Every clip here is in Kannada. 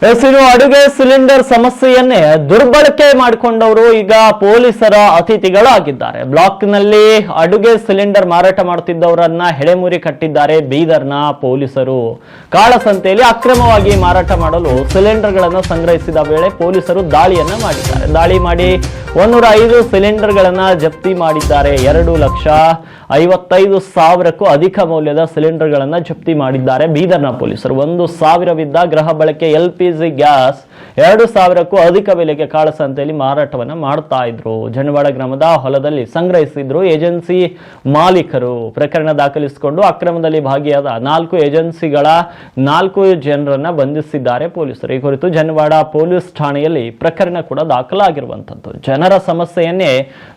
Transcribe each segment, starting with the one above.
ಹೆಸರು ಅಡುಗೆ ಸಿಲಿಂಡರ್ ಸಮಸ್ಯೆಯನ್ನೇ ದುರ್ಬಳಕೆ ಮಾಡಿಕೊಂಡವರು ಈಗ ಪೊಲೀಸರ ಅತಿಥಿಗಳಾಗಿದ್ದಾರೆ. ಬ್ಲಾಕ್ನಲ್ಲಿ ಅಡುಗೆ ಸಿಲಿಂಡರ್ ಮಾರಾಟ ಮಾಡುತ್ತಿದ್ದವರನ್ನ ಹೆಡೆಮುರಿ ಕಟ್ಟಿದ್ದಾರೆ ಬೀದರ್ನ ಪೊಲೀಸರು. ಕಾಳಸಂತೆಯಲ್ಲಿ ಅಕ್ರಮವಾಗಿ ಮಾರಾಟ ಮಾಡಲು ಸಿಲಿಂಡರ್ಗಳನ್ನು ಸಂಗ್ರಹಿಸಿದ ವೇಳೆ ಪೊಲೀಸರು ದಾಳಿಯನ್ನ ಮಾಡಿದ್ದಾರೆ. ದಾಳಿ ಮಾಡಿ 105 ಸಿಲಿಂಡರ್ಗಳನ್ನ ಜಪ್ತಿ ಮಾಡಿದ್ದಾರೆ. 2,55,000ಕ್ಕೂ ಅಧಿಕ ಮೌಲ್ಯದ ಸಿಲಿಂಡರ್ಗಳನ್ನ ಜಪ್ತಿ ಮಾಡಿದ್ದಾರೆ ಬೀದರ್ನ ಪೊಲೀಸರು. 1,000ವಿದ್ದ ಗೃಹ ಬಳಕೆ LPG ಗ್ಯಾಸ್ 2,000ಕ್ಕೂ ಅಧಿಕ ಬೆಲೆಗೆ ಕಾಳಸಂತೆಯಲ್ಲಿ ಮಾರಾಟವನ್ನ ಮಾಡ್ತಾ ಇದ್ರು. ಜನವಾಡ ಗ್ರಾಮದ ಹೊಲದಲ್ಲಿ ಸಂಗ್ರಹಿಸಿದ್ರು ಏಜೆನ್ಸಿ ಮಾಲೀಕರು. ಪ್ರಕರಣ ದಾಖಲಿಸಿಕೊಂಡು ಅಕ್ರಮದಲ್ಲಿ ಭಾಗಿಯಾದ 4 ಏಜೆನ್ಸಿಗಳ 4 ಜನರನ್ನ ಬಂಧಿಸಿದ್ದಾರೆ ಪೊಲೀಸರು. ಈ ಕುರಿತು ಜನವಾಡ ಪೊಲೀಸ್ ಠಾಣೆಯಲ್ಲಿ ಪ್ರಕರಣ ಕೂಡ ದಾಖಲಾಗಿರುವಂತದ್ದು. ಜನರ ಸಮಸ್ಯೆಯನ್ನೇ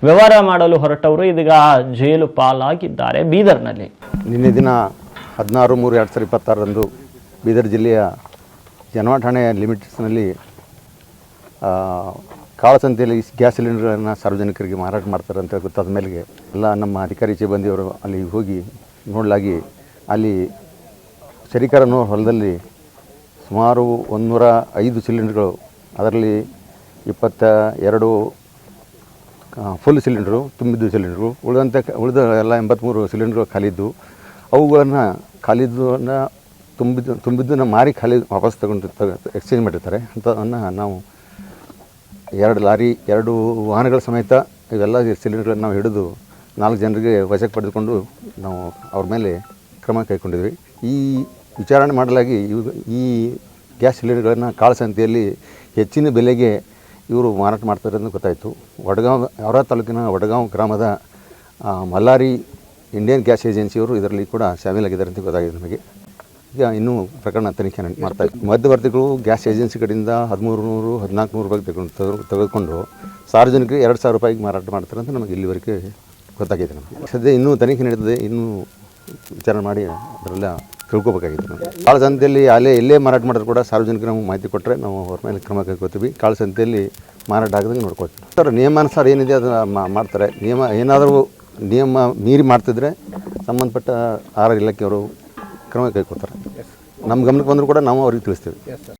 ವ್ಯವಹಾರ ಮಾಡಲು ಹೊರಟವರು ಇದೀಗ ಜೈಲು ಪಾಲಾಗಿದ್ದಾರೆ ಬೀದರ್ನಲ್ಲಿ. ನಿನ್ನೆ ದಿನ 16/3/2026 ಬೀದರ್ ಜಿಲ್ಲೆಯ ಜನವಾಡ ಠಾಣೆಯ ಲಿಮಿಟ್ಸ್ನಲ್ಲಿ ಕಾಳಸಂತೆಯಲ್ಲಿ ಗ್ಯಾಸ್ ಸಿಲಿಂಡರ್ಗಳನ್ನು ಸಾರ್ವಜನಿಕರಿಗೆ ಮಾರಾಟ ಮಾಡ್ತಾರೆ ಅಂತ ಗೊತ್ತಾದ ಮೇಲೆಗೆ ಎಲ್ಲ ನಮ್ಮ ಅಧಿಕಾರಿ ಸಿಬ್ಬಂದಿಯವರು ಅಲ್ಲಿ ಹೋಗಿ ನೋಡಲಾಗಿ ಅಲ್ಲಿ ಶರೀಕರನೋ ಹೊಲದಲ್ಲಿ ಸುಮಾರು 105 ಸಿಲಿಂಡರ್ಗಳು, ಅದರಲ್ಲಿ 22 ಫುಲ್ ಸಿಲಿಂಡ್ರು ತುಂಬಿದ್ದು ಸಿಲಿಂಡ್ರು, ಉಳಿದ ಎಲ್ಲ 83 ಸಿಲಿಂಡ್ರು ಖಾಲಿದ್ದು. ಅವುಗಳನ್ನು ಖಾಲಿದ್ದನ್ನು ತುಂಬಿದ್ದನ್ನು ಮಾರಿ ಖಾಲಿ ವಾಪಸ್ ತಗೊಂಡು ಎಕ್ಸ್ಚೇಂಜ್ ಮಾಡಿರ್ತಾರೆ. ಅಂಥದನ್ನು ನಾವು 2 ಲಾರಿ 2 ವಾಹನಗಳ ಸಮೇತ ಇವೆಲ್ಲ ಸಿಲಿಂಡರ್ಗಳನ್ನು ನಾವು ಹಿಡಿದು 4 ಜನರಿಗೆ ವಶಕ್ಕೆ ಪಡೆದುಕೊಂಡು ನಾವು ಅವ್ರ ಮೇಲೆ ಕ್ರಮ ಕೈಗೊಂಡಿದ್ವಿ. ಈ ವಿಚಾರಣೆ ಮಾಡಲಾಗಿ ಈ ಗ್ಯಾಸ್ ಸಿಲಿಂಡರ್ಗಳನ್ನು ಕಾಳಸಂತೆಯಲ್ಲಿ ಹೆಚ್ಚಿನ ಬೆಲೆಗೆ ಇವರು ಮಾರಾಟ ಮಾಡ್ತಾರೆ ಅಂತ ಗೊತ್ತಾಯಿತು. ಔರಾ ತಾಲೂಕಿನ ವಡಗಾಂವ್ ಗ್ರಾಮದ ಮಲ್ಲಾರಿ ಇಂಡಿಯನ್ ಗ್ಯಾಸ್ ಏಜೆನ್ಸಿಯವರು ಇದರಲ್ಲಿ ಕೂಡ ಶಾಮೀಲಾಗಿದ್ದಾರೆ ಅಂತ ಗೊತ್ತಾಗಿದೆ ನಮಗೆ. ಈಗ ಇನ್ನೂ ಪ್ರಕರಣ ತನಿಖೆ ಮಾಡ್ತಾಯಿತ್ತು. ಮಧ್ಯವರ್ತಿಗಳು ಗ್ಯಾಸ್ ಏಜೆನ್ಸಿ ಕಡೆಯಿಂದ 1,300-1,400 ರೂಪಾಯಿ ತೆಗೆದುಕೊಂಡು ಸಾರ್ವಜನಿಕರಿಗೆ 2,000 ರೂಪಾಯಿಗೆ ಮಾರಾಟ ಮಾಡ್ತಾರೆ ಅಂತ ನಮಗೆ ಇಲ್ಲಿವರೆಗೆ ಗೊತ್ತಾಗಿದೆ. ನಮಗೆ ಸದ್ಯ ಇನ್ನೂ ತನಿಖೆ ನಡೆದಿದೆ, ಇನ್ನೂ ವಿಚಾರಣೆ ಮಾಡಿ ಅದರೆಲ್ಲ ತಿಳ್ಕೊಬೇಕಾಗಿದೆ. ನಾವು ಕಾಳಸಂತೆಯಲ್ಲಿ ಎಲ್ಲೇ ಮಾರಾಟ ಮಾಡಿದ್ರು ಕೂಡ ಸಾರ್ವಜನಿಕರು ನಮಗೆ ಮಾಹಿತಿ ಕೊಟ್ಟರೆ ನಾವು ಅವ್ರ ಮೇಲೆ ಕ್ರಮ ಕೈಗೊಳ್ತೀವಿ. ಕಾಳಸಂತೆಯಲ್ಲಿ ಮಾರಾಟ ಆಗದಂಗೆ ನೋಡ್ಕೊಳ್ತೀವಿ. ಸರ್, ನಿಯಮಾನುಸಾರ ಏನಿದೆ ಅದನ್ನು ಮಾಡ್ತಾರೆ. ಏನಾದರೂ ನಿಯಮ ಮೀರಿ ಮಾಡ್ತಿದ್ರೆ ಸಂಬಂಧಪಟ್ಟ ಆಹಾರ ಇಲಾಖೆಯವರು ಕ್ರಮ ಕೈಗೊಳ್ತಾರೆ. ನಮ್ಮ ಗಮನಕ್ಕೆ ಬಂದರೂ ಕೂಡ ನಾವು ಅವ್ರಿಗೆ ತಿಳಿಸ್ತೀವಿ.